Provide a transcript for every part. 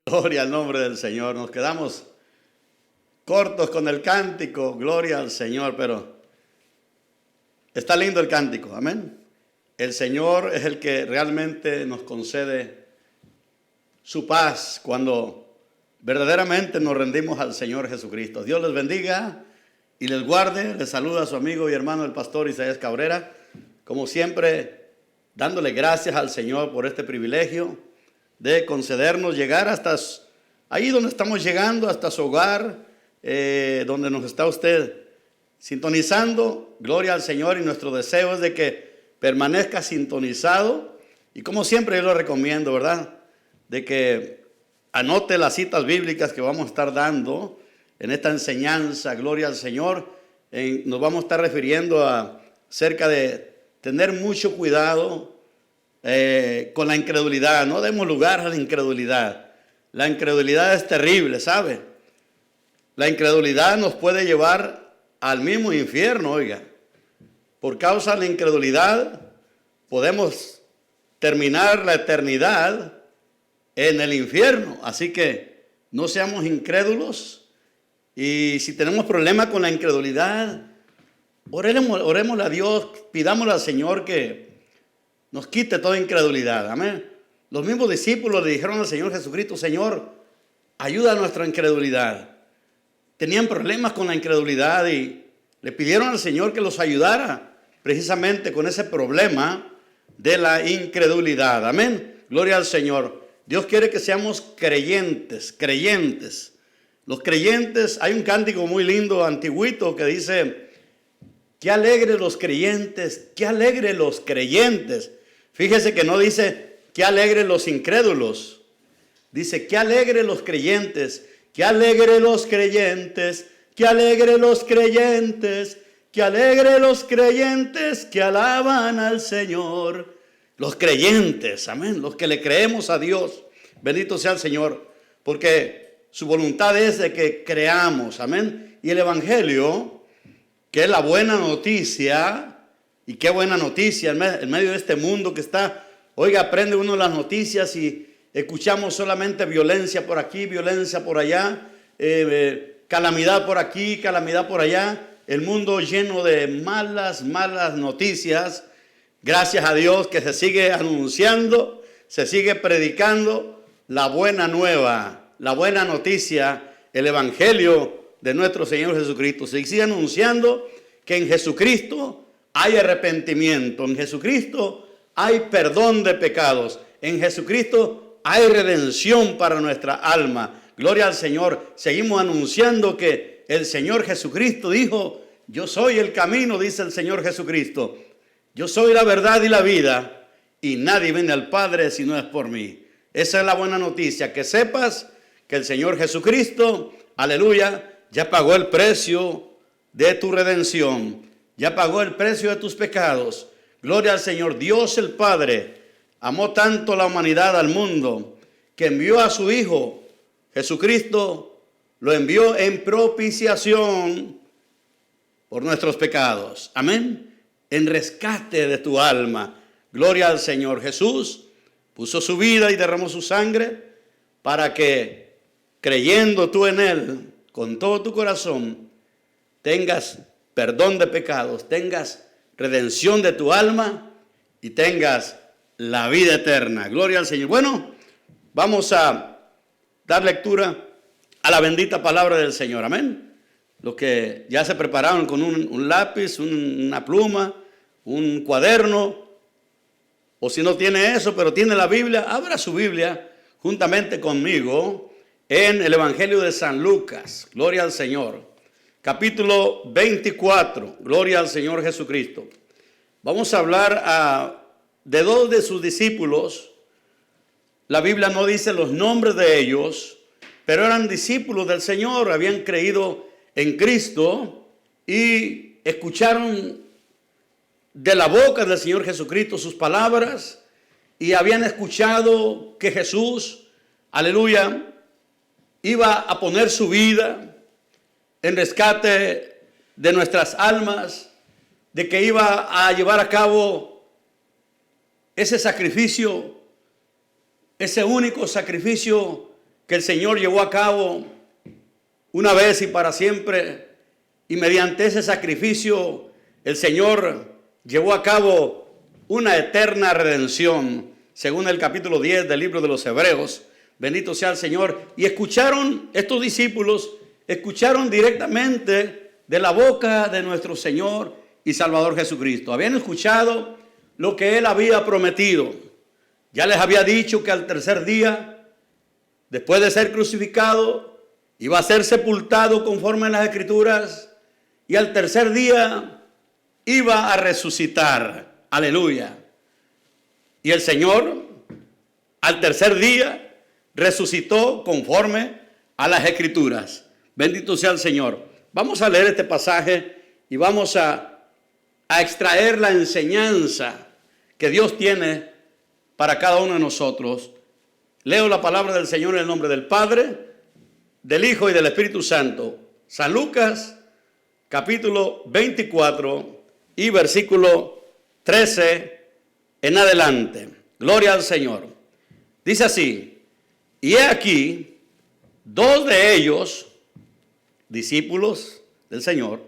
Gloria al nombre del Señor. Nos quedamos cortos con el cántico, gloria al Señor, pero está lindo el cántico, amén. El Señor es el que realmente nos concede su paz cuando verdaderamente nos rendimos al Señor Jesucristo. Dios les bendiga y les guarde. Les saluda a su amigo y hermano el pastor Isaías Cabrera, como siempre dándole gracias al Señor por este privilegio de concedernos llegar hasta ahí donde estamos llegando, hasta su hogar, donde nos está usted sintonizando. Gloria al Señor, y nuestro deseo es de que permanezca sintonizado. Y como siempre yo lo recomiendo, ¿verdad?, de que anote las citas bíblicas que vamos a estar dando en esta enseñanza. Gloria al Señor. Nos vamos a estar refiriendo acerca de tener mucho cuidado con la incredulidad. No demos lugar a la incredulidad. La incredulidad es terrible, ¿sabe? La incredulidad nos puede llevar al mismo infierno, oiga. Por causa de la incredulidad podemos terminar la eternidad en el infierno. Así que no seamos incrédulos. Y si tenemos problemas con la incredulidad, oremosle a Dios, pidámosle al Señor que nos quite toda incredulidad. Amén. Los mismos discípulos le dijeron al Señor Jesucristo: Señor, ayuda a nuestra incredulidad. Tenían problemas con la incredulidad y le pidieron al Señor que los ayudara precisamente con ese problema de la incredulidad. Amén. Gloria al Señor. Dios quiere que seamos creyentes. Los creyentes, hay un cántico muy lindo, antiguito, que dice: qué alegre los creyentes, qué alegre los creyentes. Fíjese que no dice qué alegre los incrédulos. Dice qué alegre los creyentes, qué alegre los creyentes, qué alegre los creyentes, qué alegre los creyentes que alaban al Señor. Los creyentes, amén, los que le creemos a Dios. Bendito sea el Señor, porque su voluntad es de que creamos, amén. Y el Evangelio, que es la buena noticia, y qué buena noticia en medio de este mundo que está, oiga, aprende uno las noticias y escuchamos solamente violencia por aquí, violencia por allá, calamidad por aquí, calamidad por allá, el mundo lleno de malas noticias. Gracias a Dios que se sigue anunciando, se sigue predicando la buena nueva, la buena noticia, el Evangelio de nuestro Señor Jesucristo. Se sigue anunciando que en Jesucristo hay arrepentimiento, en Jesucristo hay perdón de pecados, en Jesucristo hay redención para nuestra alma. Gloria al Señor. Seguimos anunciando que el Señor Jesucristo dijo: yo soy el camino, dice el Señor Jesucristo. Yo soy la verdad y la vida, y nadie viene al Padre si no es por mí. Esa es la buena noticia, que sepas que el Señor Jesucristo, aleluya, ya pagó el precio de tu redención. Ya pagó el precio de tus pecados. Gloria al Señor. Dios el Padre amó tanto la humanidad, al mundo, que envió a su Hijo Jesucristo, lo envió en propiciación por nuestros pecados. Amén. En rescate de tu alma. Gloria al Señor. Jesús puso su vida y derramó su sangre para que, creyendo tú en Él con todo tu corazón, tengas perdón de pecados, tengas redención de tu alma y tengas la vida eterna. Gloria al Señor. Bueno, vamos a dar lectura a la bendita palabra del Señor. Amén. Los que ya se prepararon con un lápiz, una pluma, un cuaderno, o si no tiene eso, pero tiene la Biblia, abra su Biblia juntamente conmigo en el Evangelio de San Lucas. Gloria al Señor. Capítulo 24, gloria al Señor Jesucristo. Vamos a hablar de dos de sus discípulos. La Biblia no dice los nombres de ellos, pero eran discípulos del Señor, habían creído en Cristo y escucharon de la boca del Señor Jesucristo sus palabras y habían escuchado que Jesús, aleluya, iba a poner su vida en rescate de nuestras almas, de que iba a llevar a cabo ese sacrificio, ese único sacrificio que el Señor llevó a cabo una vez y para siempre, y mediante ese sacrificio el Señor llevó a cabo una eterna redención, según el capítulo 10 del libro de los Hebreos. Bendito sea el Señor. Y escucharon, estos discípulos, escucharon directamente de la boca de nuestro Señor y Salvador Jesucristo. Habían escuchado lo que Él había prometido. Ya les había dicho que al tercer día, después de ser crucificado, iba a ser sepultado conforme a las Escrituras, y al tercer día iba a resucitar. Aleluya. Y el Señor, al tercer día, resucitó conforme a las Escrituras. Bendito sea el Señor. Vamos a leer este pasaje y vamos a extraer la enseñanza que Dios tiene para cada uno de nosotros. Leo la palabra del Señor en el nombre del Padre, del Hijo y del Espíritu Santo. San Lucas, capítulo 24 y versículo 13 en adelante. Gloria al Señor. Dice así: y he aquí, dos de ellos, discípulos del Señor,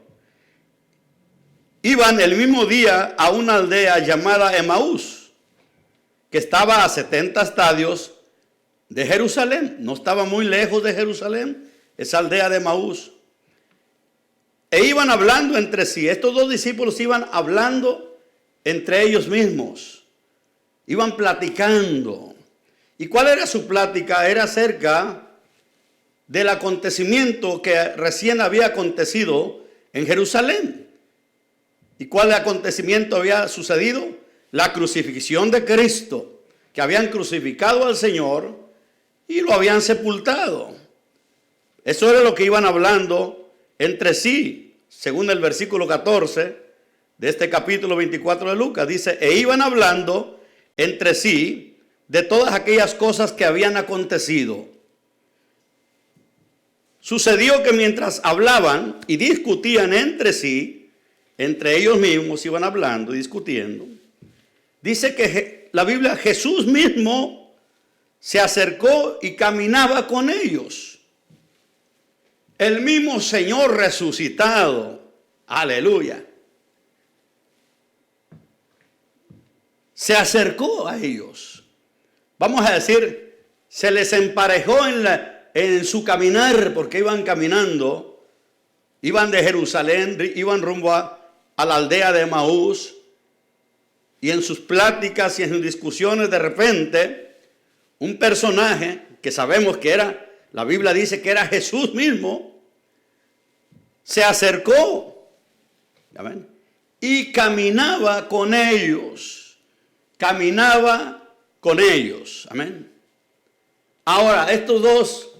iban el mismo día a una aldea llamada Emaús, que estaba a 70 estadios de Jerusalén. No estaba muy lejos de Jerusalén, esa aldea de Emaús. E iban hablando entre sí. Estos dos discípulos iban hablando entre ellos mismos. Iban platicando. ¿Y cuál era su plática? Era acerca del acontecimiento que recién había acontecido en Jerusalén. ¿Y cuál acontecimiento había sucedido? La crucifixión de Cristo, que habían crucificado al Señor y lo habían sepultado. Eso era lo que iban hablando entre sí, según el versículo 14 de este capítulo 24 de Lucas. Dice: e iban hablando entre sí de todas aquellas cosas que habían acontecido. Sucedió que mientras hablaban y discutían entre sí, entre ellos mismos iban hablando y discutiendo, dice que la Biblia, Jesús mismo se acercó y caminaba con ellos. El mismo Señor resucitado. Aleluya. Se acercó a ellos. Vamos a decir, se les emparejó en su caminar, porque iban caminando, iban de Jerusalén, iban rumbo a la aldea de Emaús, y en sus pláticas y en sus discusiones, de repente, un personaje que sabemos que era, la Biblia dice que era Jesús mismo, se acercó, ¿amén?, y caminaba con ellos, caminaba con ellos. Amén. Ahora, estos dos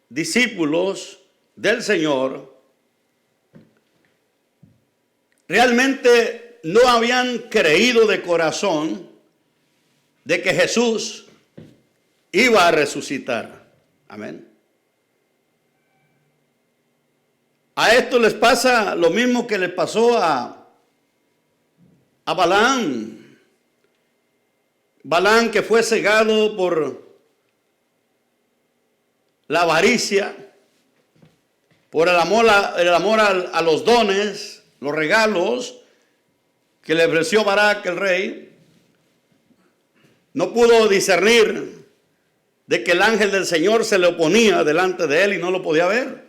discípulos del Señor realmente no habían creído de corazón de que Jesús iba a resucitar. Amén. A esto les pasa lo mismo que le pasó a Balaam. Balaam, que fue cegado por la avaricia, por el amor a los dones, los regalos que le ofreció Barac el rey, no pudo discernir de que el ángel del Señor se le oponía delante de él y no lo podía ver.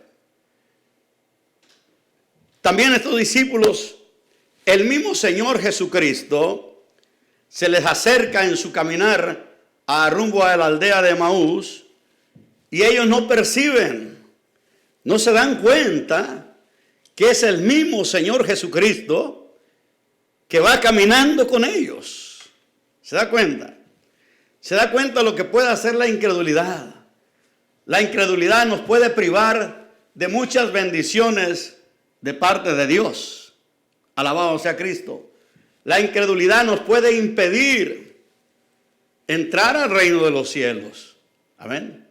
También estos discípulos, el mismo Señor Jesucristo se les acerca en su caminar a rumbo a la aldea de Emaús, y ellos no perciben, no se dan cuenta que es el mismo Señor Jesucristo que va caminando con ellos. ¿Se da cuenta? Se da cuenta de lo que puede hacer la incredulidad. La incredulidad nos puede privar de muchas bendiciones de parte de Dios. Alabado sea Cristo. La incredulidad nos puede impedir entrar al reino de los cielos. Amén.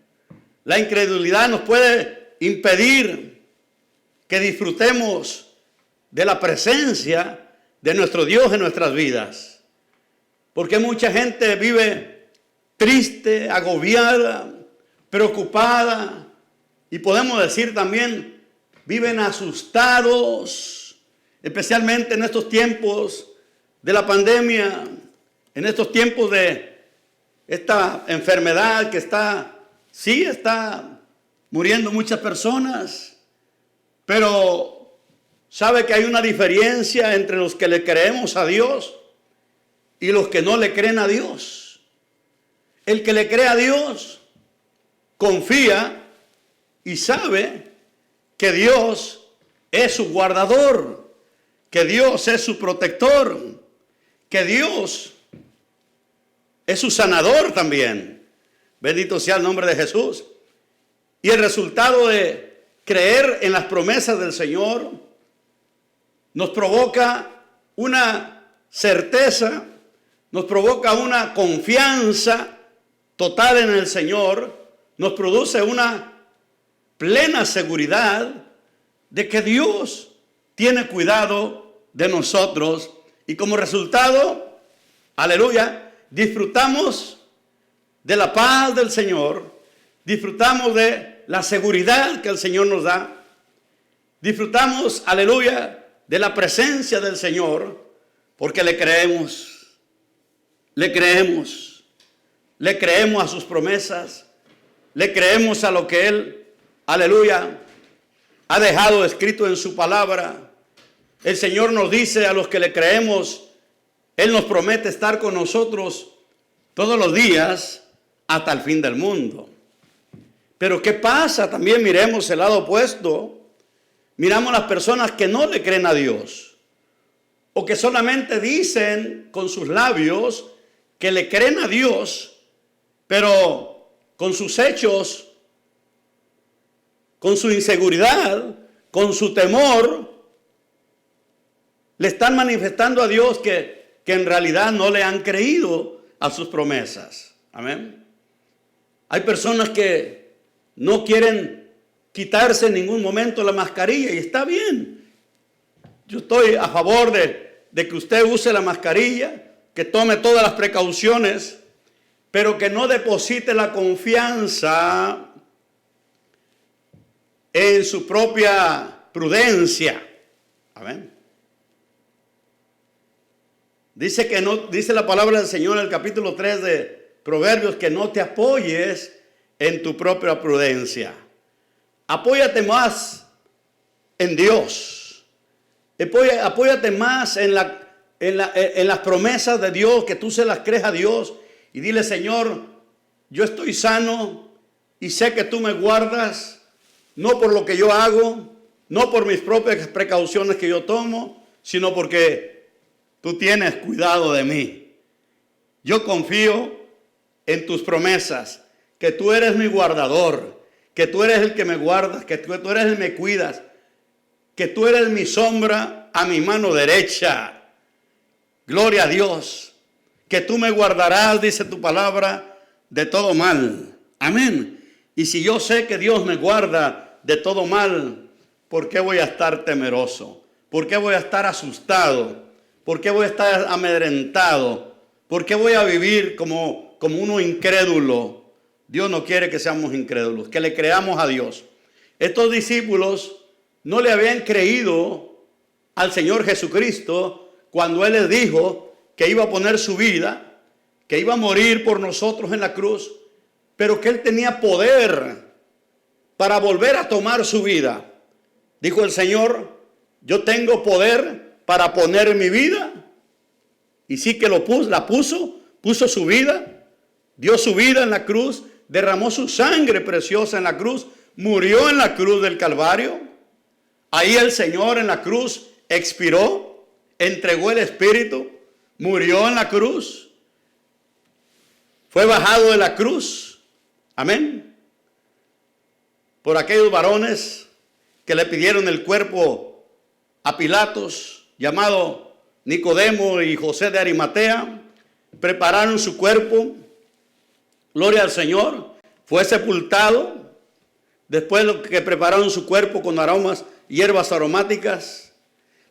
La incredulidad nos puede impedir que disfrutemos de la presencia de nuestro Dios en nuestras vidas. Porque mucha gente vive triste, agobiada, preocupada, y podemos decir también, viven asustados, especialmente en estos tiempos de la pandemia, en estos tiempos de esta enfermedad que está muriendo muchas personas, pero sabe que hay una diferencia entre los que le creemos a Dios y los que no le creen a Dios. El que le cree a Dios confía y sabe que Dios es su guardador, que Dios es su protector, que Dios es su sanador también. Bendito sea el nombre de Jesús. Y el resultado de creer en las promesas del Señor nos provoca una certeza, nos provoca una confianza total en el Señor, nos produce una plena seguridad de que Dios tiene cuidado de nosotros, y como resultado, aleluya, disfrutamos de la paz del Señor, disfrutamos de la seguridad que el Señor nos da, disfrutamos, aleluya, de la presencia del Señor, porque le creemos a sus promesas, le creemos a lo que Él, aleluya, ha dejado escrito en su palabra. El Señor nos dice a los que le creemos, Él nos promete estar con nosotros todos los días hasta el fin del mundo. Pero ¿qué pasa? También miremos el lado opuesto. Miramos las personas que no le creen a Dios, o que solamente dicen con sus labios que le creen a Dios, pero con sus hechos, con su inseguridad, con su temor, le están manifestando a Dios que en realidad no le han creído a sus promesas. Amén. Hay personas que no quieren quitarse en ningún momento la mascarilla, y está bien. Yo estoy a favor de que usted use la mascarilla, que tome todas las precauciones, pero que no deposite la confianza en su propia prudencia. Amén. Dice la palabra del Señor en el capítulo 3 de Proverbios, que no te apoyes en tu propia prudencia. Apóyate más en Dios. Apóyate más en las promesas de Dios, que tú se las crees a Dios. Y dile: Señor, yo estoy sano y sé que tú me guardas, no por lo que yo hago, no por mis propias precauciones que yo tomo, sino porque tú tienes cuidado de mí. Yo confío en tus promesas, que tú eres mi guardador, que tú eres el que me guardas, que tú eres el que me cuidas, que tú eres mi sombra a mi mano derecha. Gloria a Dios. Que tú me guardarás, dice tu palabra, de todo mal. Amén. Y si yo sé que Dios me guarda de todo mal, ¿por qué voy a estar temeroso? ¿Por qué voy a estar asustado? ¿Por qué voy a estar amedrentado? ¿Por qué voy a vivir como uno incrédulo? Dios no quiere que seamos incrédulos, que le creamos a Dios. Estos discípulos no le habían creído al Señor Jesucristo cuando Él les dijo que iba a poner su vida, que iba a morir por nosotros en la cruz, pero que Él tenía poder para volver a tomar su vida. Dijo el Señor: yo tengo poder para poner mi vida. Y sí que puso su vida, dio su vida en la cruz, derramó su sangre preciosa en la cruz, murió en la cruz del Calvario. Ahí el Señor en la cruz expiró, entregó el Espíritu, murió en la cruz, fue bajado de la cruz. Amén. Por aquellos varones que le pidieron el cuerpo a Pilatos, llamado Nicodemo y José de Arimatea, prepararon su cuerpo. Gloria al Señor. Fue sepultado. Después de que prepararon su cuerpo con aromas, hierbas aromáticas.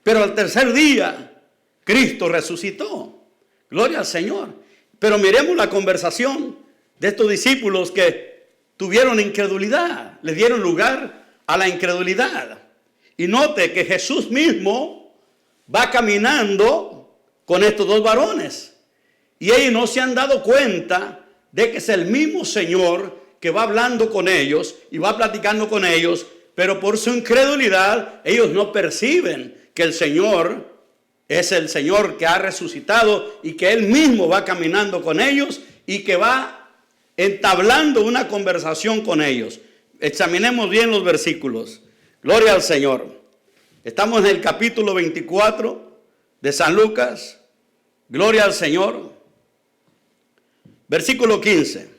Pero al tercer día, Cristo resucitó. Gloria al Señor. Pero miremos la conversación de estos discípulos que tuvieron incredulidad, le dieron lugar a la incredulidad. Y note que Jesús mismo va caminando con estos dos varones. Y ellos no se han dado cuenta de que es el mismo Señor que va hablando con ellos y va platicando con ellos, pero por su incredulidad ellos no perciben que el Señor es el Señor que ha resucitado y que Él mismo va caminando con ellos y que va entablando una conversación con ellos. Examinemos bien los versículos. Gloria al Señor. Estamos en el capítulo 24 de San Lucas. Gloria al Señor. Versículo 15.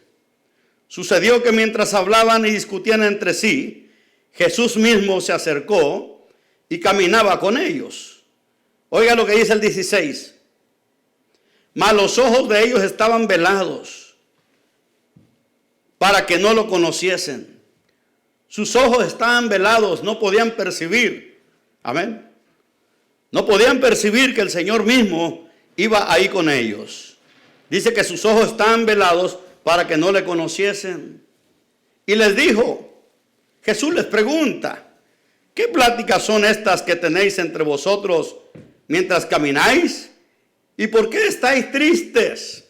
Sucedió que mientras hablaban y discutían entre sí, Jesús mismo se acercó y caminaba con ellos. Oiga lo que dice el 16. Mas los ojos de ellos estaban velados para que no lo conociesen. Sus ojos estaban velados, no podían percibir. Amén. No podían percibir que el Señor mismo iba ahí con ellos. Dice que sus ojos estaban velados para que no le conociesen. Y les dijo, Jesús les pregunta, ¿qué pláticas son estas que tenéis entre vosotros mientras camináis? ¿Y por qué estáis tristes?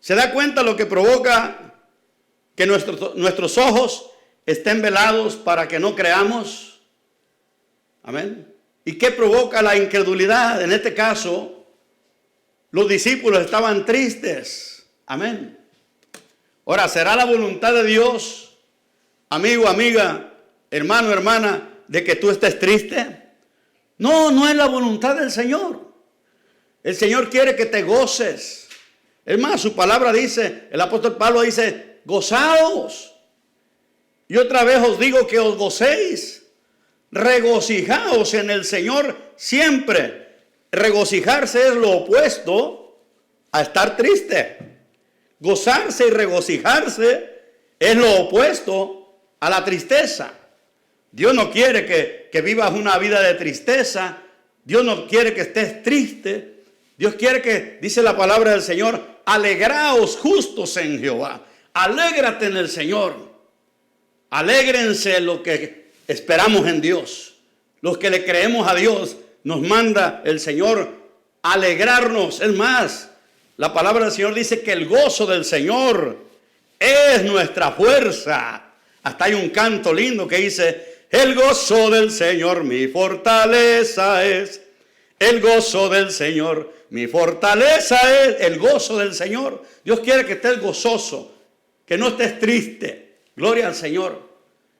¿Se da cuenta lo que provoca que nuestros ojos estén velados para que no creamos? Amén. ¿Y qué provoca la incredulidad? En este caso, los discípulos estaban tristes. Amén. Ahora, ¿será la voluntad de Dios, amigo, amiga, hermano, hermana, de que tú estés triste? No, no es la voluntad del Señor. El Señor quiere que te goces. Es más, su palabra dice, el apóstol Pablo dice, gozaos. Y otra vez os digo que os gocéis. Regocijaos en el Señor siempre. Regocijarse es lo opuesto a estar triste. Gozarse y regocijarse es lo opuesto a la tristeza. Dios no quiere que vivas una vida de tristeza. Dios no quiere que estés triste. Dios quiere que, dice la palabra del Señor, alegraos justos en Jehová. Alégrate en el Señor. Alégrense lo que esperamos en Dios. Los que le creemos a Dios, nos manda el Señor alegrarnos. Es más, la palabra del Señor dice que el gozo del Señor es nuestra fuerza. Hasta hay un canto lindo que dice, el gozo del Señor mi fortaleza es. El gozo del Señor mi fortaleza es. El gozo del Señor. Dios quiere que estés gozoso, que no estés triste. Gloria al Señor.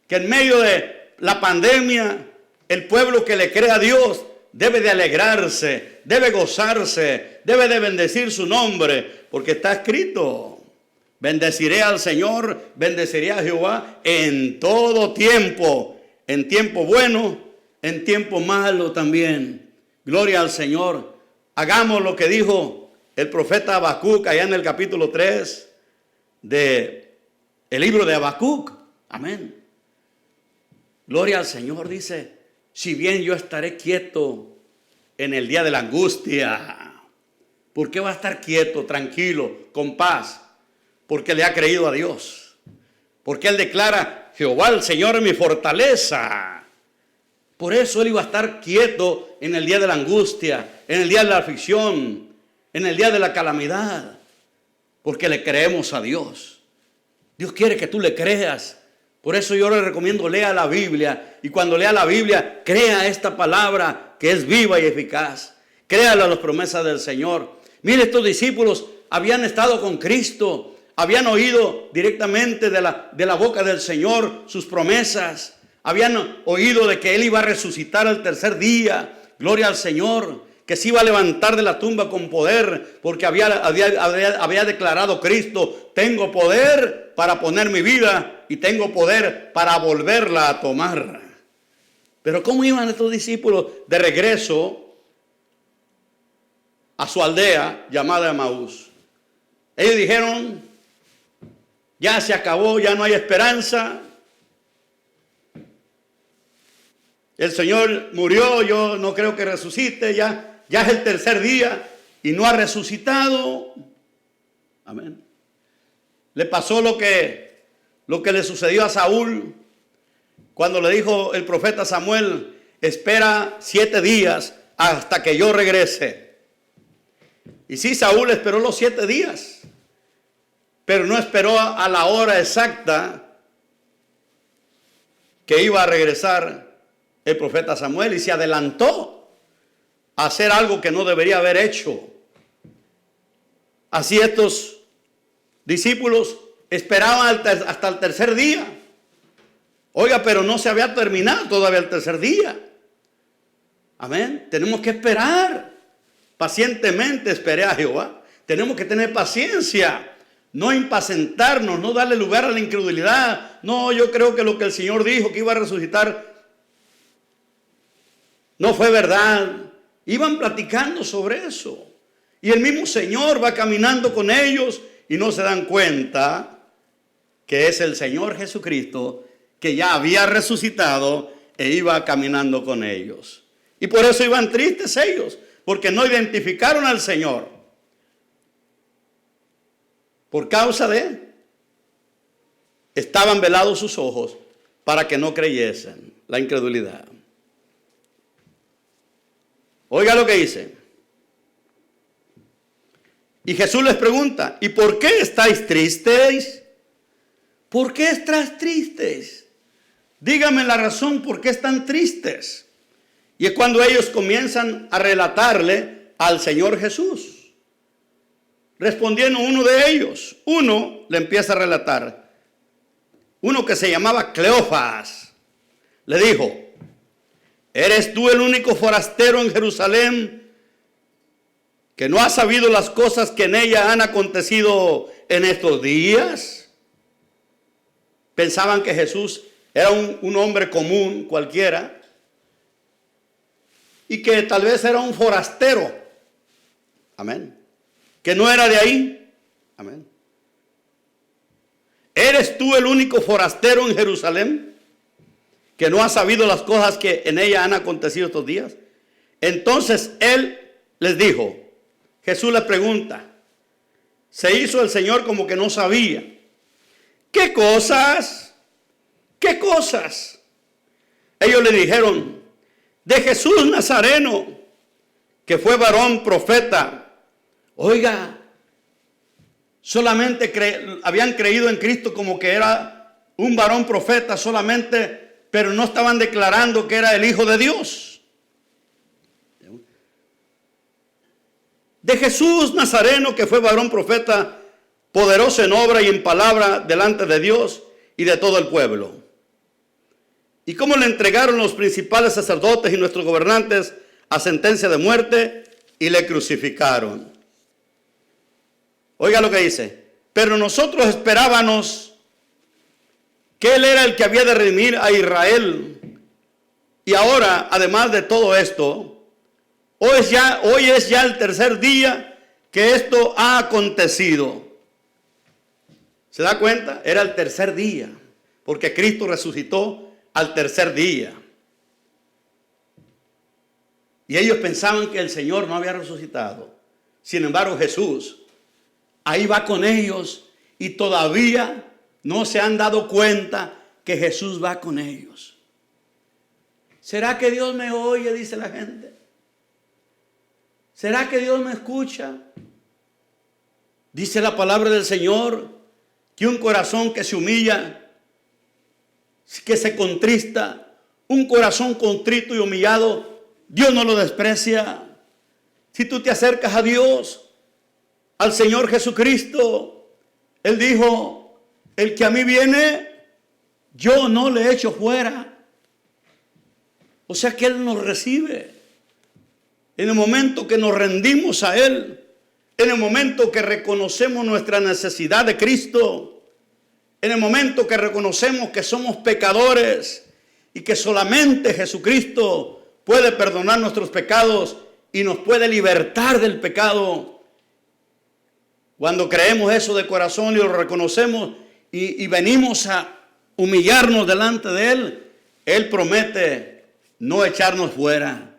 Que en medio de la pandemia, el pueblo que le cree a Dios debe de alegrarse, debe gozarse, debe de bendecir su nombre, porque está escrito, bendeciré al Señor, bendeciré a Jehová en todo tiempo, en tiempo bueno, en tiempo malo también. Gloria al Señor. Hagamos lo que dijo el profeta Habacuc allá en el capítulo 3 del libro de Habacuc. Amén. Gloria al Señor, dice, si bien yo estaré quieto en el día de la angustia. ¿Por qué va a estar quieto, tranquilo, con paz? Porque le ha creído a Dios. Porque él declara, Jehová el Señor es mi fortaleza. Por eso él iba a estar quieto en el día de la angustia, en el día de la aflicción, en el día de la calamidad. Porque le creemos a Dios. Dios quiere que tú le creas. Por eso yo le recomiendo, lea la Biblia. Y cuando lea la Biblia, crea esta palabra que es viva y eficaz. Créala a las promesas del Señor. Mire, estos discípulos habían estado con Cristo. Habían oído directamente de la boca del Señor sus promesas. Habían oído de que Él iba a resucitar al tercer día. Gloria al Señor. Que se iba a levantar de la tumba con poder. Porque había declarado Cristo, tengo poder para poner mi vida y tengo poder para volverla a tomar. Pero ¿cómo iban estos discípulos de regreso a su aldea llamada Emaús? Ellos dijeron, ya se acabó, ya no hay esperanza. El Señor murió, yo no creo que resucite, ya es el tercer día y no ha resucitado. Amén. Le pasó lo que lo que le sucedió a Saúl cuando le dijo el profeta Samuel: espera 7 días hasta que yo regrese. Y sí, Saúl esperó los 7 días, pero no esperó a la hora exacta que iba a regresar el profeta Samuel, y se adelantó a hacer algo que no debería haber hecho. Así estos discípulos esperaban hasta el tercer día. Oiga, pero no se había terminado todavía el tercer día. Amén. Tenemos que esperar pacientemente. Esperé a Jehová. Tenemos que tener paciencia, no impacientarnos, no darle lugar a la incredulidad. No, yo creo que lo que el Señor dijo que iba a resucitar no fue verdad. Iban platicando sobre eso, y el mismo Señor va caminando con ellos y no se dan cuenta que es el Señor Jesucristo que ya había resucitado e iba caminando con ellos. Y por eso iban tristes ellos, porque no identificaron al Señor. Por causa de, estaban velados sus ojos para que no creyesen, la incredulidad. Oiga lo que dice. Y Jesús les pregunta: ¿y por qué estáis tristes? ¿Por qué estás tristes? Dígame la razón por qué están tristes. Y es cuando ellos comienzan a relatarle al Señor Jesús. Respondiendo uno de ellos, uno le empieza a relatar. Uno que se llamaba Cleofas le dijo: ¿eres tú el único forastero en Jerusalén que no ha sabido las cosas que en ella han acontecido en estos días? Pensaban que Jesús era un hombre común, cualquiera, y que tal vez era un forastero. Amén. Que no era de ahí. Amén. ¿Eres tú el único forastero en Jerusalén que no ha sabido las cosas que en ella han acontecido estos días? Entonces él les dijo, Jesús les pregunta, se hizo el Señor como que no sabía. ¿Qué cosas? ¿Qué cosas? Ellos le dijeron, de Jesús Nazareno, que fue varón profeta. Oiga, solamente habían creído en Cristo como que era un varón profeta solamente, pero no estaban declarando que era el Hijo de Dios. De Jesús Nazareno, que fue varón profeta, poderoso en obra y en palabra delante de Dios y de todo el pueblo. Y cómo le entregaron los principales sacerdotes y nuestros gobernantes a sentencia de muerte y le crucificaron. Oiga lo que dice, pero nosotros esperábamos que Él era el que había de redimir a Israel. Y ahora, además de todo esto, hoy es ya el tercer día que esto ha acontecido. ¿Se da cuenta? Era el tercer día, porque Cristo resucitó al tercer día. Y ellos pensaban que el Señor no había resucitado. Sin embargo, Jesús ahí va con ellos y todavía no se han dado cuenta que Jesús va con ellos. ¿Será que Dios me oye? Dice la gente. ¿Será que Dios me escucha? Dice la palabra del Señor que un corazón que se humilla, que se contrista, un corazón contrito y humillado, Dios no lo desprecia. Si tú te acercas a Dios, al Señor Jesucristo, Él dijo, el que a mí viene, yo no le echo fuera. O sea que Él nos recibe. En el momento que nos rendimos a Él, en el momento que reconocemos nuestra necesidad de Cristo, en el momento que reconocemos que somos pecadores y que solamente Jesucristo puede perdonar nuestros pecados y nos puede libertar del pecado. Cuando creemos eso de corazón y lo reconocemos y venimos a humillarnos delante de Él, Él promete no echarnos fuera.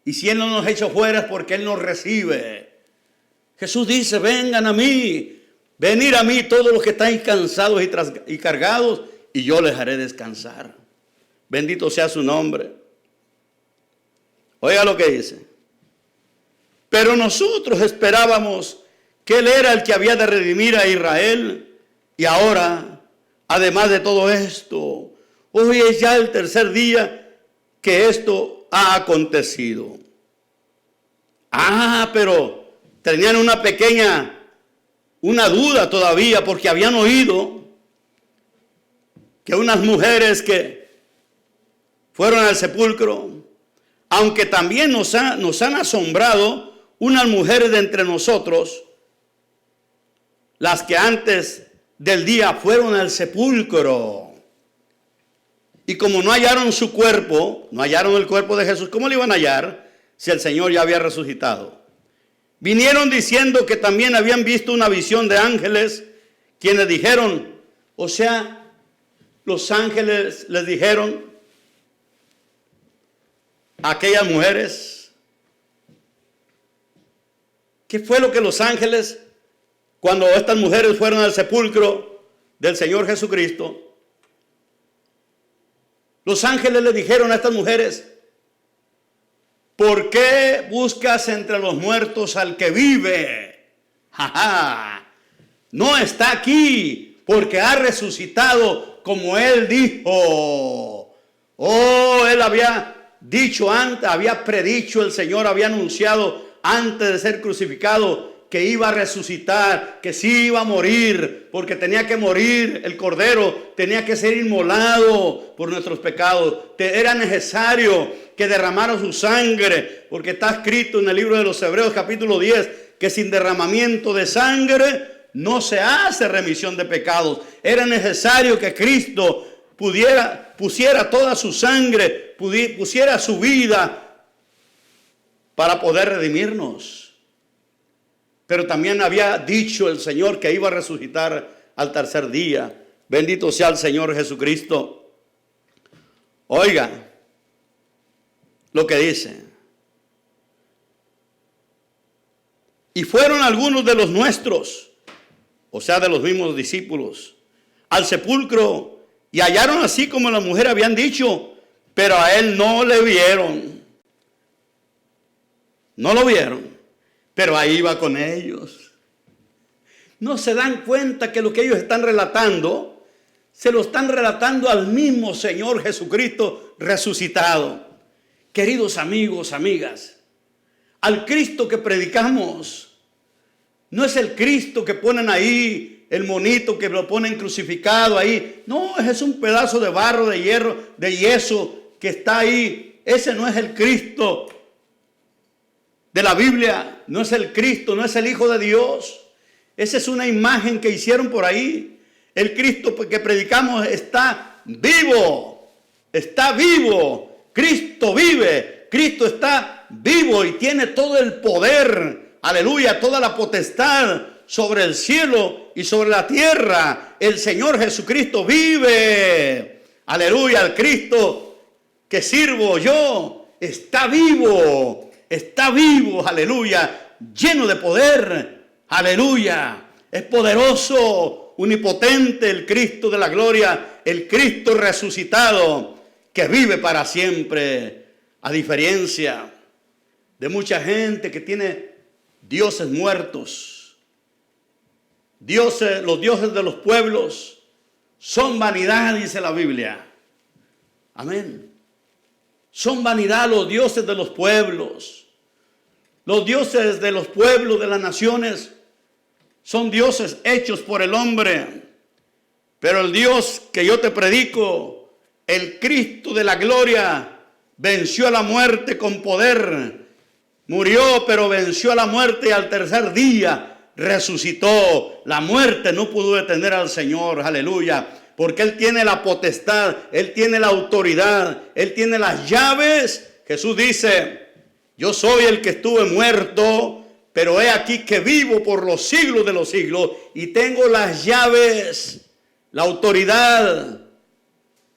Y si Él no nos echa fuera es porque Él nos recibe. Jesús dice, vengan a mí, venid a mí todos los que estáis cansados y cargados, y yo les haré descansar. Bendito sea su nombre. Oiga lo que dice. Pero nosotros esperábamos que Él era el que había de redimir a Israel. Y ahora, además de todo esto, hoy es ya el tercer día que esto ha acontecido. Pero tenían una duda todavía, porque habían oído que unas mujeres que fueron al sepulcro, aunque también nos han asombrado unas mujeres de entre nosotros, las que antes del día fueron al sepulcro. Y como no hallaron su cuerpo, no hallaron el cuerpo de Jesús, ¿cómo le iban a hallar si el Señor ya había resucitado? Vinieron diciendo que también habían visto una visión de ángeles, quienes dijeron, o sea, los ángeles les dijeron a aquellas mujeres, ¿qué fue lo que los ángeles, cuando estas mujeres fueron al sepulcro del Señor Jesucristo, los ángeles le dijeron a estas mujeres, ¿por qué buscas entre los muertos al que vive? No está aquí, porque ha resucitado como Él dijo. Él había dicho antes, había predicho, el Señor había anunciado antes de ser crucificado que iba a resucitar, que sí iba a morir, porque tenía que morir el Cordero, tenía que ser inmolado por nuestros pecados. Era necesario que derramara su sangre, porque está escrito en el libro de los Hebreos capítulo 10, que sin derramamiento de sangre no se hace remisión de pecados. Era necesario que Cristo pusiera toda su sangre, pusiera su vida para poder redimirnos. Pero también había dicho el Señor que iba a resucitar al tercer día. Bendito sea el Señor Jesucristo. Oiga lo que dice. Y fueron algunos de los nuestros, o sea, de los mismos discípulos, al sepulcro y hallaron así como la mujer habían dicho, pero a Él no le vieron. No lo vieron. Pero ahí va con ellos. No se dan cuenta que lo que ellos están relatando, se lo están relatando al mismo Señor Jesucristo resucitado. Queridos amigos, amigas, al Cristo que predicamos, no es el Cristo que ponen ahí, el monito que lo ponen crucificado ahí. No, ese es un pedazo de barro, de hierro, de yeso que está ahí. Ese no es el Cristo de la Biblia, no es el Cristo, no es el Hijo de Dios. Esa es una imagen que hicieron por ahí. El Cristo que predicamos está vivo, está vivo. Cristo vive, Cristo está vivo y tiene todo el poder, aleluya, toda la potestad sobre el cielo y sobre la tierra. El Señor Jesucristo vive, aleluya. El Cristo que sirvo yo está vivo, aleluya, lleno de poder, aleluya. Es poderoso, omnipotente el Cristo de la gloria, el Cristo resucitado que vive para siempre, a diferencia de mucha gente que tiene dioses muertos. Los dioses de los pueblos son vanidad, dice la Biblia. Amén. Son vanidad los dioses de los pueblos. Los dioses de los pueblos, de las naciones, son dioses hechos por el hombre. Pero el Dios que yo te predico, el Cristo de la gloria, venció a la muerte con poder. Murió, pero venció a la muerte y al tercer día resucitó. La muerte no pudo detener al Señor, aleluya. Porque Él tiene la potestad, Él tiene la autoridad, Él tiene las llaves. Jesús dice, yo soy el que estuve muerto, pero he aquí que vivo por los siglos de los siglos y tengo las llaves, la autoridad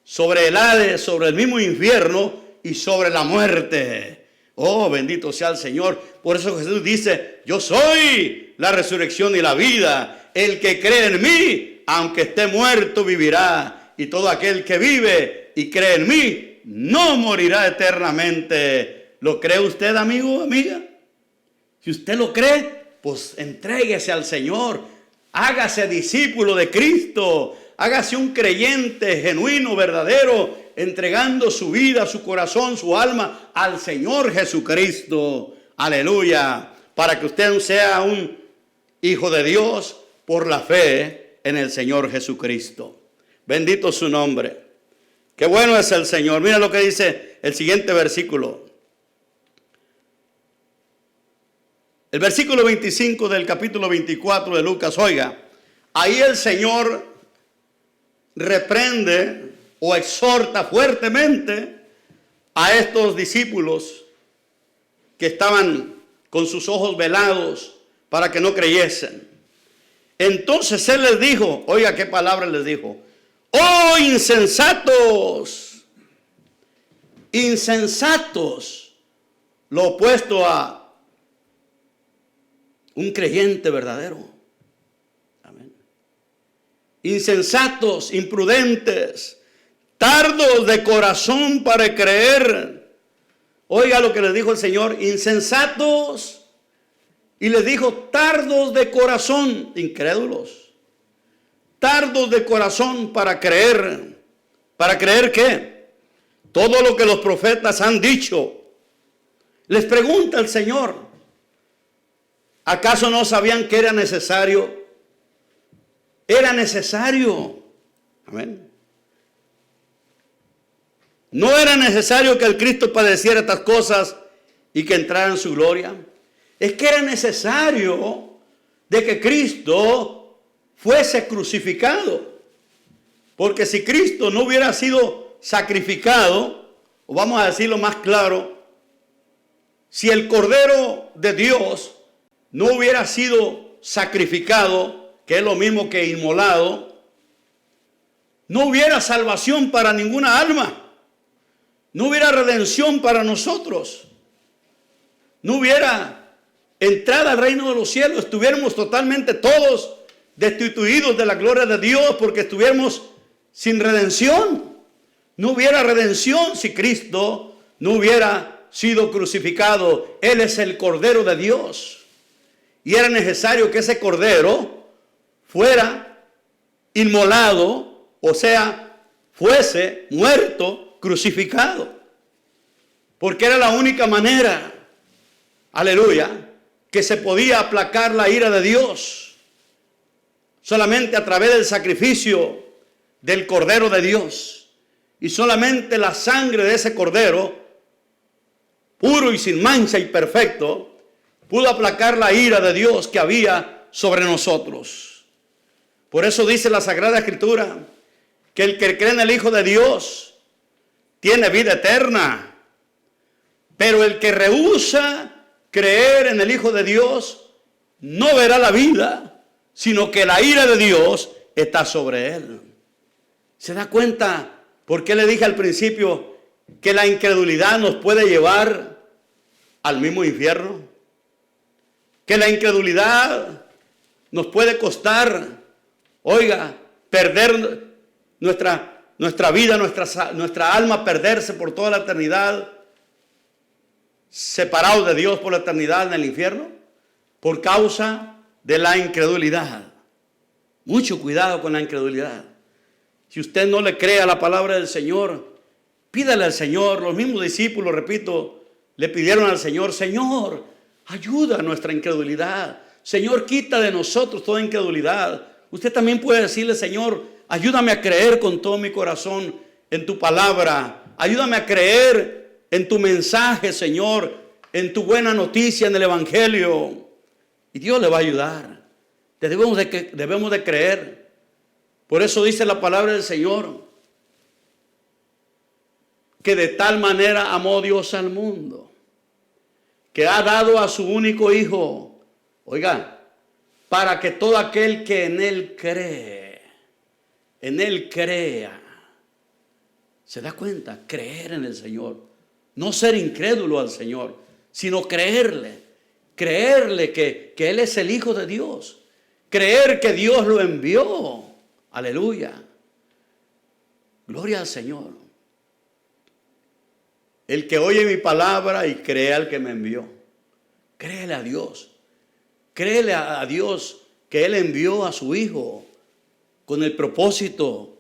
sobre el Hades, sobre el mismo infierno y sobre la muerte. Oh, bendito sea el Señor. Por eso Jesús dice, yo soy la resurrección y la vida. el que cree en mí, aunque esté muerto, vivirá. Y todo aquel que vive y cree en mí, no morirá eternamente. ¿Lo cree usted, amigo, amiga? Si usted lo cree, pues entréguese al Señor. Hágase discípulo de Cristo. Hágase un creyente genuino, verdadero, entregando su vida, su corazón, su alma al Señor Jesucristo. Aleluya. Para que usted sea un hijo de Dios por la fe en el Señor Jesucristo. Bendito su nombre. Qué bueno es el Señor. Mira lo que dice el siguiente versículo. El versículo 25 del capítulo 24 de Lucas. Oiga, ahí el Señor reprende o exhorta fuertemente a estos discípulos que estaban con sus ojos velados para que no creyesen. Entonces Él les dijo, oiga qué palabra les dijo: ¡oh insensatos! Insensatos, lo opuesto a un creyente verdadero. Amén. Insensatos, imprudentes, tardos de corazón para creer. Oiga lo que les dijo el Señor: insensatos. Y les dijo tardos de corazón, incrédulos. Tardos de corazón para creer. ¿Para creer qué? Todo lo que los profetas han dicho. Les pregunta el Señor: ¿acaso no sabían que era necesario? Era necesario. Amén. No era necesario que el Cristo padeciera estas cosas y que entrara en su gloria. Es que era necesario de que Cristo fuese crucificado. Porque si Cristo no hubiera sido sacrificado, o vamos a decirlo más claro, si el Cordero de Dios no hubiera sido sacrificado, que es lo mismo que inmolado, no hubiera salvación para ninguna alma. No hubiera redención para nosotros. No hubiera entrada al reino de los cielos. Estuviéramos totalmente todos destituidos de la gloria de Dios porque estuviéramos sin redención. No hubiera redención si Cristo no hubiera sido crucificado. Él es el Cordero de Dios. Y era necesario que ese Cordero fuera inmolado, o sea, fuese muerto, crucificado. Porque era la única manera, aleluya, que se podía aplacar la ira de Dios. Solamente a través del sacrificio del Cordero de Dios. Y solamente la sangre de ese Cordero, puro y sin mancha y perfecto, pudo aplacar la ira de Dios que había sobre nosotros. Por eso dice la Sagrada Escritura que el que cree en el Hijo de Dios tiene vida eterna. Pero el que rehúsa creer en el Hijo de Dios no verá la vida, sino que la ira de Dios está sobre él. ¿Se da cuenta por qué le dije al principio que la incredulidad nos puede llevar al mismo infierno? Que la incredulidad nos puede costar, oiga, perder nuestra vida, nuestra alma, perderse por toda la eternidad, separados de Dios por la eternidad en el infierno, por causa de la incredulidad. Mucho cuidado con la incredulidad. Si usted no le cree a la palabra del Señor, pídale al Señor. Los mismos discípulos, repito, le pidieron al Señor: Señor, ayuda a nuestra incredulidad. Señor, quita de nosotros toda incredulidad. Usted también puede decirle: Señor, ayúdame a creer con todo mi corazón en tu palabra. Ayúdame a creer en tu mensaje, Señor, en tu buena noticia, en el Evangelio. Y Dios le va a ayudar. Debemos de creer. Por eso dice la palabra del Señor que de tal manera amó Dios al mundo, que ha dado a su único Hijo, oiga, para que todo aquel que en Él cree, en Él crea. ¿Se da cuenta? Creer en el Señor. No ser incrédulo al Señor, sino creerle. Creerle que Él es el Hijo de Dios. Creer que Dios lo envió. Aleluya. Gloria al Señor. El que oye mi palabra y cree al que me envió. Créele a Dios. Créele a Dios que Él envió a su Hijo con el propósito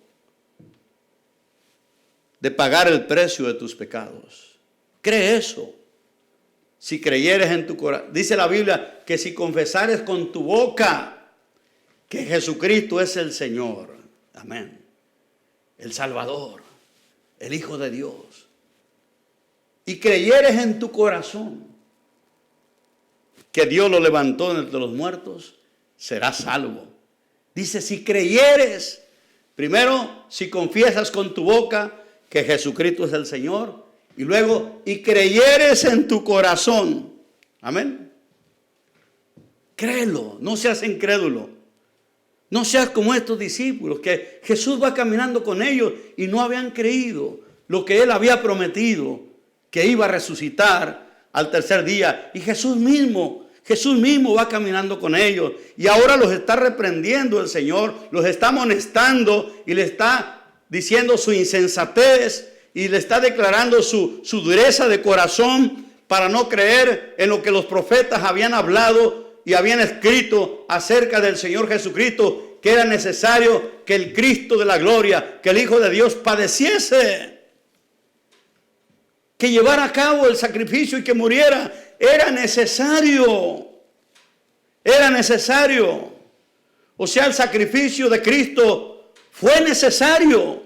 de pagar el precio de tus pecados. Cree eso. Si creyeres en tu corazón. Dice la Biblia que si confesares con tu boca que Jesucristo es el Señor. Amén. El Salvador. El Hijo de Dios. Y creyeres en tu corazón que Dios lo levantó entre los muertos, serás salvo. Dice, si creyeres, primero, si confiesas con tu boca que Jesucristo es el Señor, y luego, y creyeres en tu corazón. Amén. Créelo, no seas incrédulo. No seas como estos discípulos, que Jesús va caminando con ellos y no habían creído lo que Él había prometido, que iba a resucitar al tercer día. Y Jesús mismo va caminando con ellos. Y ahora los está reprendiendo el Señor, los está amonestando y le está diciendo su insensatez y le está declarando su dureza de corazón para no creer en lo que los profetas habían hablado y habían escrito acerca del Señor Jesucristo, que era necesario que el Cristo de la gloria, que el Hijo de Dios padeciese, que llevara a cabo el sacrificio y que muriera. Era necesario. Era necesario. O sea, el sacrificio de Cristo fue necesario.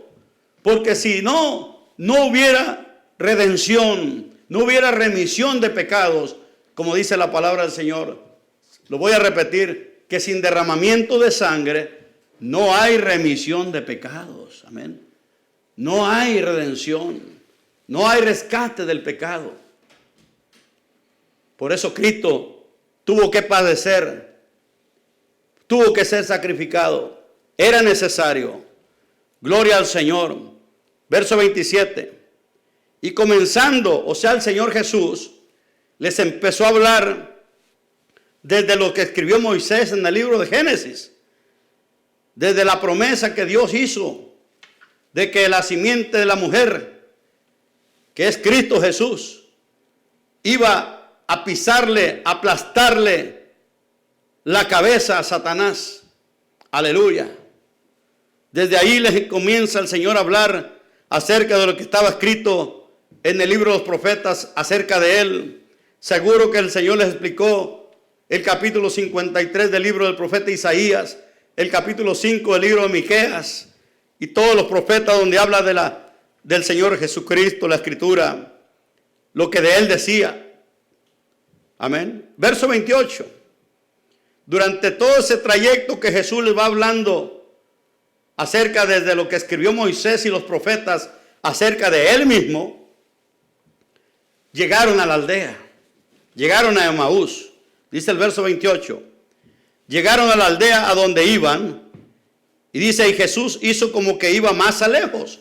Porque si no hubiera redención, no hubiera remisión de pecados, como dice la palabra del Señor. Lo voy a repetir, que sin derramamiento de sangre no hay remisión de pecados. Amén. No hay redención. No hay rescate del pecado. Por eso Cristo tuvo que padecer, tuvo que ser sacrificado. Era necesario. Gloria al Señor. Verso 27. Y comenzando, o sea, el Señor Jesús les empezó a hablar desde lo que escribió Moisés en el libro de Génesis. Desde la promesa que Dios hizo de que la simiente de la mujer, que es Cristo Jesús, iba a pisarle, aplastarle la cabeza a Satanás. Aleluya. Desde ahí les comienza el Señor a hablar acerca de lo que estaba escrito en el libro de los profetas acerca de Él. Seguro que el Señor les explicó el capítulo 53 del libro del profeta Isaías, el capítulo 5 del libro de Miqueas y todos los profetas donde habla del Señor Jesucristo, la Escritura, lo que de Él decía. Amén. Verso 28. Durante todo ese trayecto que Jesús les va hablando acerca desde lo que escribió Moisés y los profetas acerca de Él mismo, llegaron a la aldea, llegaron a Emaús. Dice el verso 28. Llegaron a la aldea a donde iban y dice, y Jesús hizo como que iba más a lejos.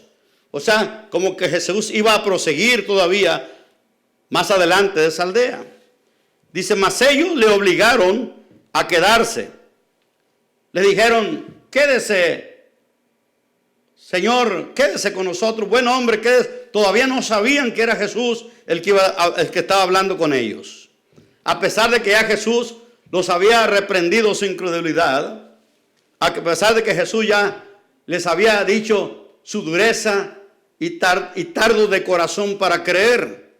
O sea, como que Jesús iba a proseguir todavía más adelante de esa aldea. Dice, mas ellos le obligaron a quedarse. Le dijeron, quédese, Señor, quédese con nosotros. Buen hombre, quédese. Todavía no sabían que era Jesús el que estaba hablando con ellos. A pesar de que ya Jesús los había reprendido su incredulidad, a pesar de que Jesús ya les había dicho su dureza y tardo de corazón para creer.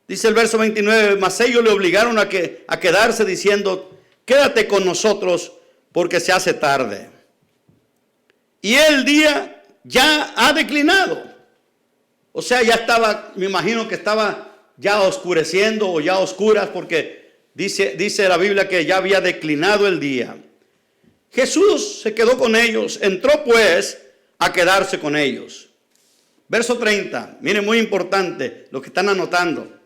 Dice el verso 29, mas ellos le obligaron a quedarse diciendo, quédate con nosotros porque se hace tarde. Y el día ya ha declinado. O sea, ya estaba, me imagino que estaba ya oscureciendo o ya oscuras, porque dice la Biblia que ya había declinado el día. Jesús se quedó con ellos, entró pues a quedarse con ellos. Verso 30, miren, muy importante lo que están anotando.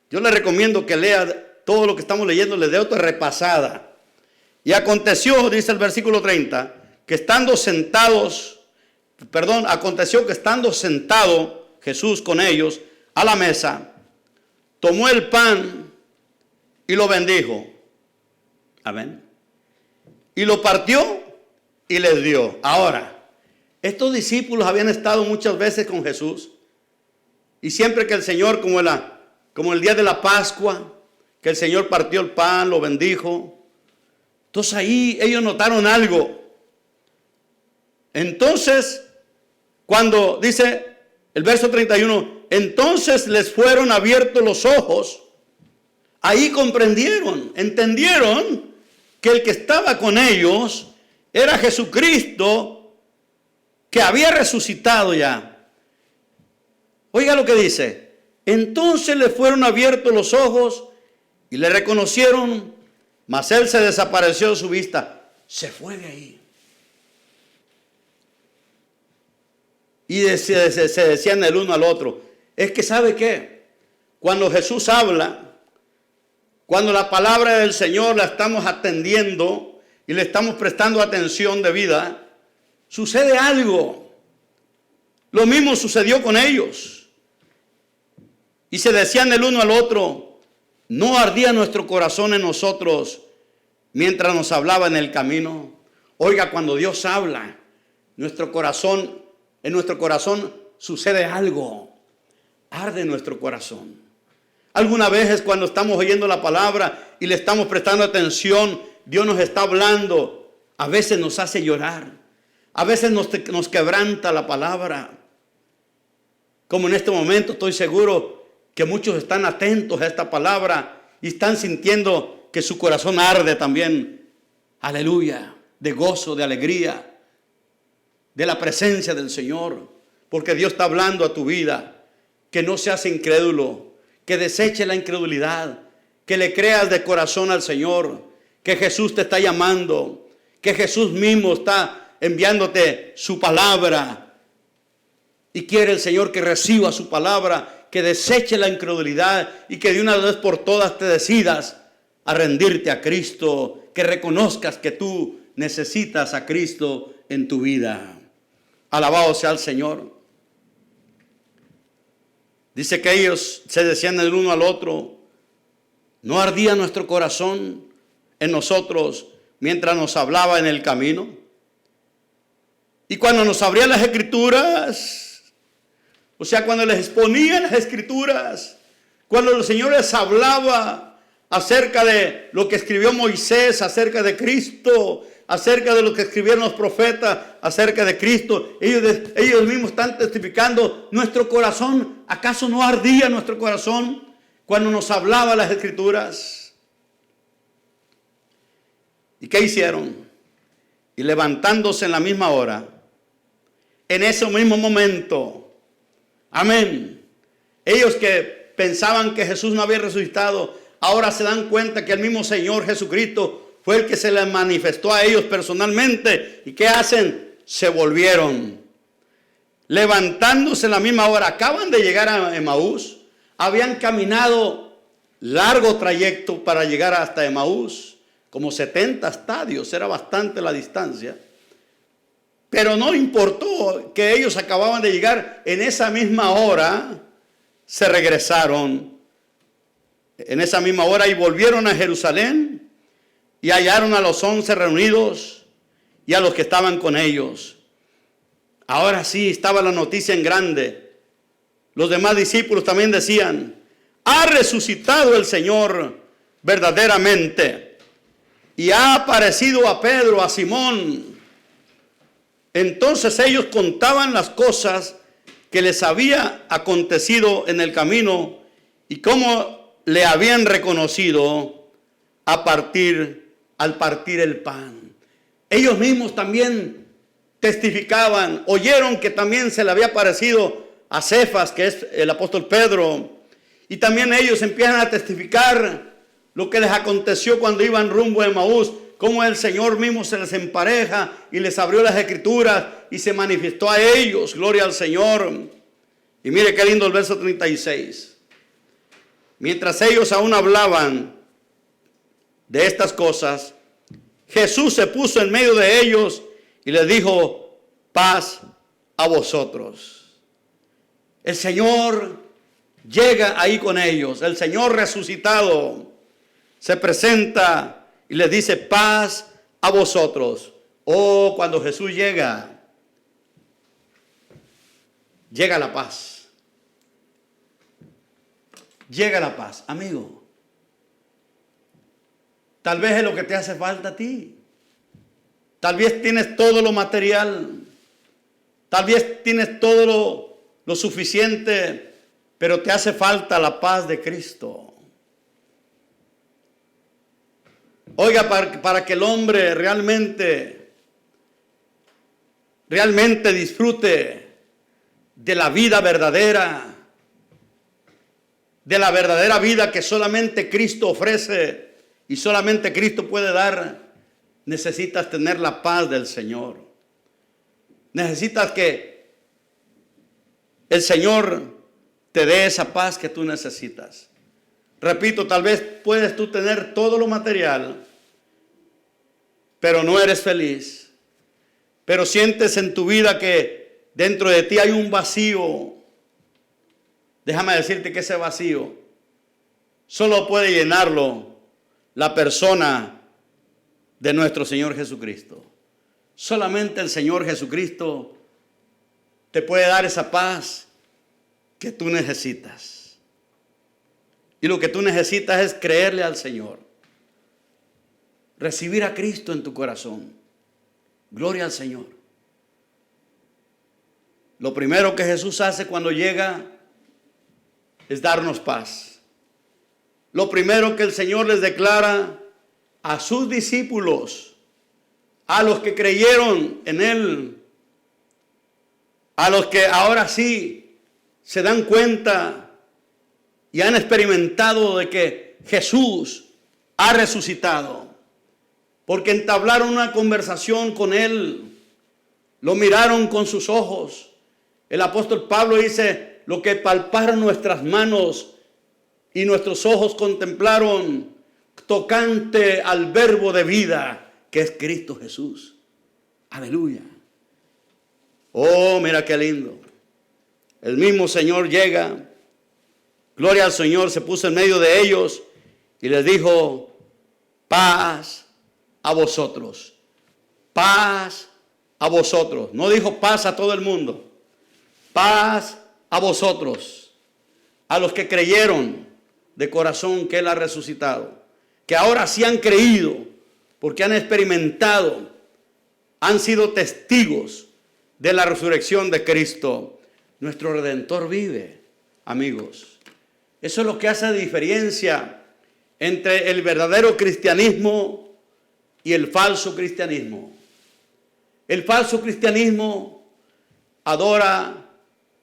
Yo les recomiendo que lea todo lo que estamos leyendo, les dé otra repasada. Y aconteció, dice el versículo 30, aconteció que estando sentado Jesús con ellos a la mesa, tomó el pan y lo bendijo. Amén. y lo partió y les dio. Ahora, estos discípulos habían estado muchas veces con Jesús. Y siempre que el Señor, como el día de la Pascua, que el Señor partió el pan, lo bendijo. Entonces ahí ellos notaron algo. Entonces, cuando dice el verso 31, entonces les fueron abiertos los ojos. Ahí comprendieron, entendieron que el que estaba con ellos era Jesucristo, que había resucitado ya. Oiga lo que dice. Entonces le fueron abiertos los ojos y le reconocieron, mas él se desapareció de su vista. Se fue de ahí. Y se decían el uno al otro. Es que ¿sabe qué? Cuando Jesús habla, cuando la palabra del Señor la estamos atendiendo y le estamos prestando atención debida, sucede algo. Lo mismo sucedió con ellos. Y se decían el uno al otro, ¿no ardía nuestro corazón en nosotros mientras nos hablaba en el camino? Oiga, cuando Dios habla, en nuestro corazón sucede algo. Arde nuestro corazón. Algunas veces cuando estamos oyendo la palabra y le estamos prestando atención, Dios nos está hablando. A veces nos hace llorar. A veces nos quebranta la palabra. Como en este momento estoy seguro que muchos están atentos a esta palabra y están sintiendo que su corazón arde también. Aleluya. De gozo, de alegría, de la presencia del Señor. Porque Dios está hablando a tu vida. Que no seas incrédulo, que deseche la incredulidad, que le creas de corazón al Señor, que Jesús te está llamando, que Jesús mismo está enviándote su palabra. Y quiere el Señor que reciba su palabra, que deseche la incredulidad y que de una vez por todas te decidas a rendirte a Cristo, que reconozcas que tú necesitas a Cristo en tu vida. Alabado sea el Señor. Dice que ellos se decían el uno al otro, ¿no ardía nuestro corazón en nosotros mientras nos hablaba en el camino? Y cuando nos abría las Escrituras, o sea, cuando les exponía las Escrituras, cuando el Señor les hablaba acerca de lo que escribió Moisés, acerca de Cristo, acerca de lo que escribieron los profetas, acerca de Cristo, ellos mismos están testificando, nuestro corazón, ¿acaso no ardía nuestro corazón cuando nos hablaba las Escrituras? ¿Y qué hicieron? Y levantándose en la misma hora, en ese mismo momento, amén, ellos que pensaban que Jesús no había resucitado, ahora se dan cuenta que el mismo Señor Jesucristo fue el que se les manifestó a ellos personalmente. ¿Y qué hacen? Se volvieron. Levantándose en la misma hora. Acaban de llegar a Emaús. Habían caminado largo trayecto para llegar hasta Emaús. Como 70 estadios. Era bastante la distancia. Pero no importó que ellos acababan de llegar. En esa misma hora se regresaron. En esa misma hora y volvieron a Jerusalén. Y hallaron a los 11 reunidos y a los que estaban con ellos. Ahora sí estaba la noticia en grande. Los demás discípulos también decían, ha resucitado el Señor verdaderamente. Y ha aparecido a Pedro, a Simón. Entonces ellos contaban las cosas que les había acontecido en el camino y cómo le habían reconocido al partir el pan. Ellos mismos también testificaban, oyeron que también se le había aparecido a Cefas, que es el apóstol Pedro, y también ellos empiezan a testificar lo que les aconteció cuando iban rumbo a Emaús, cómo el Señor mismo se les empareja y les abrió las Escrituras y se manifestó a ellos, gloria al Señor. Y mire qué lindo el verso 36. Mientras ellos aún hablaban de estas cosas, Jesús se puso en medio de ellos y les dijo, paz a vosotros. El Señor llega ahí con ellos. El Señor resucitado se presenta y les dice, paz a vosotros. Oh, cuando Jesús llega, llega la paz. Llega la paz, amigo. Tal vez es lo que te hace falta a ti. Tal vez tienes todo lo material. Tal vez tienes todo lo suficiente, pero te hace falta la paz de Cristo. Oiga, para que el hombre realmente disfrute de la vida verdadera, de la verdadera vida que solamente Cristo ofrece y solamente Cristo puede dar, necesitas tener la paz del Señor. Necesitas que el Señor te dé esa paz que tú necesitas. Repito, tal vez puedes tú tener todo lo material, pero no eres feliz. Pero sientes en tu vida que dentro de ti hay un vacío. Déjame decirte que ese vacío solo puede llenarlo la persona de nuestro Señor Jesucristo. Solamente el Señor Jesucristo te puede dar esa paz que tú necesitas. Y lo que tú necesitas es creerle al Señor. Recibir a Cristo en tu corazón. Gloria al Señor. Lo primero que Jesús hace cuando llega es darnos paz. Lo primero que el Señor les declara a sus discípulos, a los que creyeron en Él, a los que ahora sí se dan cuenta y han experimentado de que Jesús ha resucitado, porque entablaron una conversación con Él, lo miraron con sus ojos. El apóstol Pablo dice, lo que palparon nuestras manos y nuestros ojos contemplaron, tocante al verbo de vida, que es Cristo Jesús. Aleluya. Oh, mira qué lindo. El mismo Señor llega, gloria al Señor, se puso en medio de ellos y les dijo, paz a vosotros, paz a vosotros. No dijo paz a todo el mundo, paz a vosotros, a los que creyeron de corazón que Él ha resucitado, que ahora sí han creído, porque han experimentado, han sido testigos de la resurrección de Cristo. Nuestro Redentor vive, amigos. Eso es lo que hace la diferencia entre el verdadero cristianismo y el falso cristianismo. El falso cristianismo adora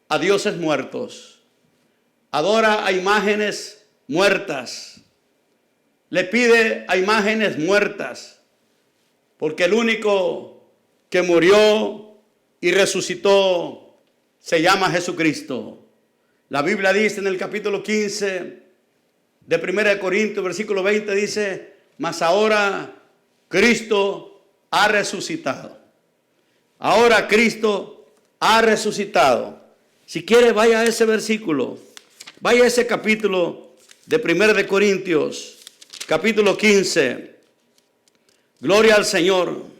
a dioses muertos, adora a imágenes muertas, le pide a imágenes muertas, porque el único que murió y resucitó se llama Jesucristo. La Biblia dice en el capítulo 15 de 1 Corintios, versículo 20, dice, mas ahora Cristo ha resucitado. Ahora Cristo ha resucitado. Si quiere, vaya a ese versículo, vaya a ese capítulo de 1 Corintios, capítulo 15. Gloria al Señor.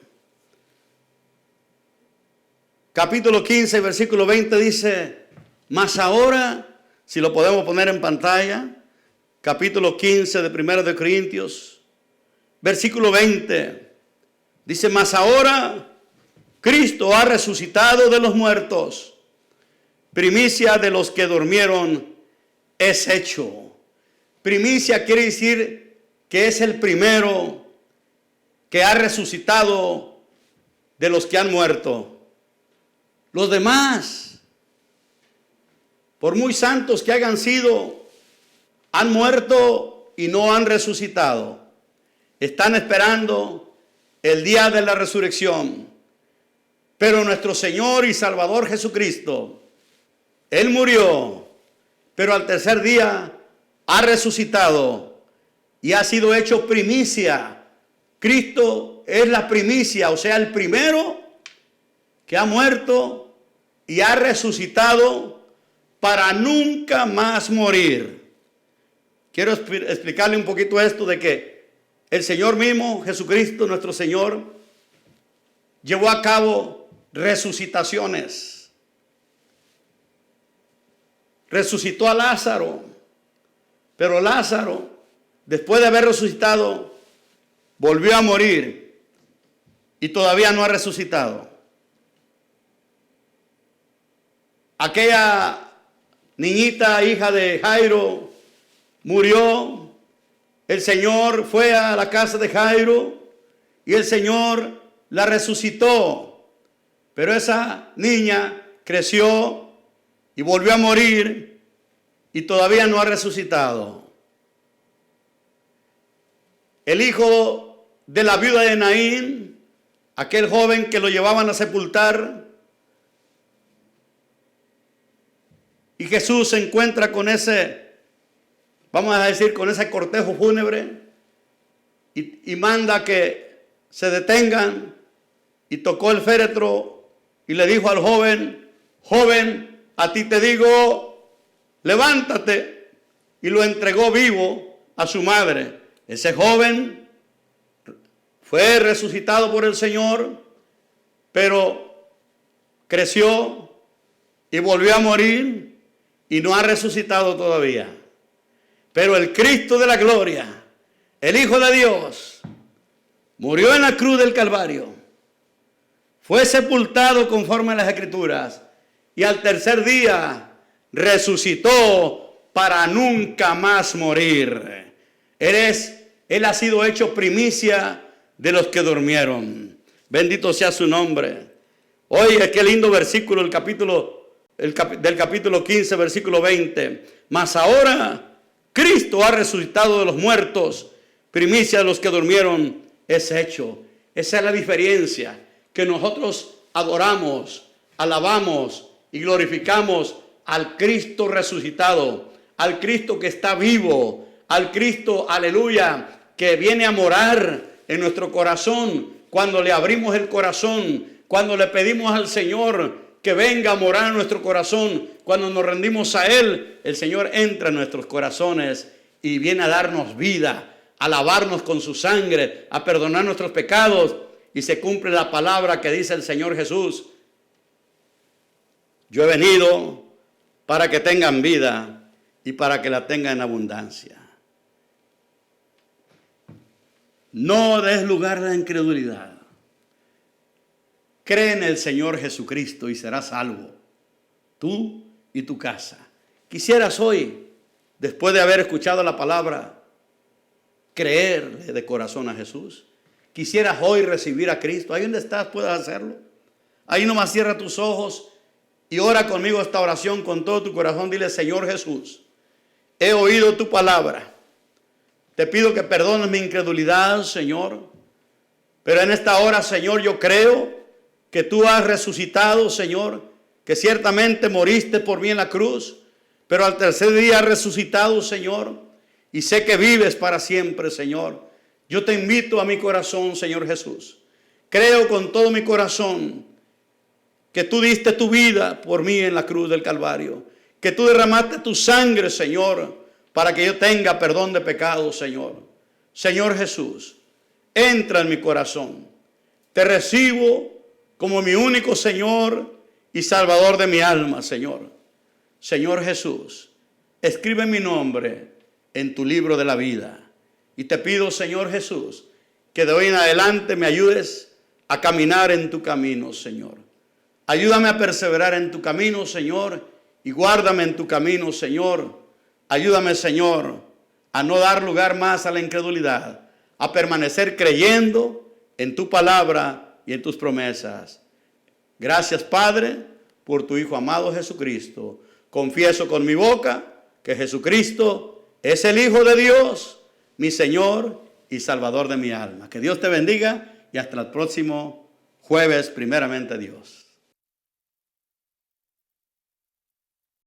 Capítulo 15, versículo 20 dice, mas ahora, si lo podemos poner en pantalla, capítulo 15 de 1 Corintios, versículo 20, dice, mas ahora Cristo ha resucitado de los muertos, primicia de los que durmieron es hecho. Primicia quiere decir que es el primero que ha resucitado de los que han muerto. Los demás, por muy santos que hayan sido, han muerto y no han resucitado. Están esperando el día de la resurrección. Pero nuestro Señor y Salvador Jesucristo, Él murió, pero al tercer día ha resucitado y ha sido hecho primicia. Cristo es la primicia, o sea, el primero que ha muerto y ha resucitado para nunca más morir. Quiero explicarle un poquito esto de que el Señor mismo, Jesucristo, nuestro Señor, llevó a cabo resucitaciones. Resucitó a Lázaro, pero Lázaro, después de haber resucitado, volvió a morir y todavía no ha resucitado. Aquella niñita, hija de Jairo, murió. El Señor fue a la casa de Jairo y el Señor la resucitó. Pero esa niña creció y volvió a morir y todavía no ha resucitado. El hijo de la viuda de Naín, aquel joven que lo llevaban a sepultar, y Jesús se encuentra con ese, vamos a decir, con ese cortejo fúnebre y manda que se detengan, y tocó el féretro y le dijo al joven: joven, a ti te digo, levántate, y lo entregó vivo a su madre. Ese joven fue resucitado por el Señor, pero creció y volvió a morir y no ha resucitado todavía. Pero el Cristo de la gloria, el Hijo de Dios, murió en la cruz del Calvario, fue sepultado conforme a las Escrituras y al tercer día resucitó para nunca más morir. Él ha sido hecho primicia de los que durmieron. Bendito sea su nombre. Oye, qué lindo versículo, del capítulo 15, versículo 20. Mas ahora Cristo ha resucitado de los muertos, primicia de los que durmieron es hecho. Esa es la diferencia, que nosotros adoramos, alabamos y glorificamos al Cristo resucitado, al Cristo que está vivo, al Cristo, aleluya, que viene a morar en nuestro corazón cuando le abrimos el corazón, cuando le pedimos al Señor que venga a morar en nuestro corazón, cuando nos rendimos a Él. El Señor entra en nuestros corazones y viene a darnos vida, a lavarnos con su sangre, a perdonar nuestros pecados, y se cumple la palabra que dice el Señor Jesús: yo he venido para que tengan vida y para que la tengan en abundancia. No des lugar a la incredulidad. Cree en el Señor Jesucristo y serás salvo, tú y tu casa. Quisieras hoy, después de haber escuchado la palabra, creerle de corazón a Jesús. Quisieras hoy recibir a Cristo. Ahí donde estás puedes hacerlo. Ahí nomás cierra tus ojos y ora conmigo esta oración con todo tu corazón. Dile: Señor Jesús, he oído tu palabra. Te pido que perdones mi incredulidad, Señor. Pero en esta hora, Señor, yo creo que tú has resucitado, Señor, que ciertamente moriste por mí en la cruz, pero al tercer día has resucitado, Señor, y sé que vives para siempre, Señor. Yo te invito a mi corazón, Señor Jesús. Creo con todo mi corazón que tú diste tu vida por mí en la cruz del Calvario, que tú derramaste tu sangre, Señor, para que yo tenga perdón de pecados, Señor. Señor Jesús, entra en mi corazón. Te recibo como mi único Señor y Salvador de mi alma, Señor. Señor Jesús, escribe mi nombre en tu libro de la vida. Y te pido, Señor Jesús, que de hoy en adelante me ayudes a caminar en tu camino, Señor. Ayúdame a perseverar en tu camino, Señor, y guárdame en tu camino, Señor. Ayúdame, Señor, a no dar lugar más a la incredulidad, a permanecer creyendo en tu palabra y en tus promesas. Gracias, Padre, por tu Hijo amado Jesucristo. Confieso con mi boca que Jesucristo es el Hijo de Dios, mi Señor y Salvador de mi alma. Que Dios te bendiga y hasta el próximo jueves, primeramente Dios.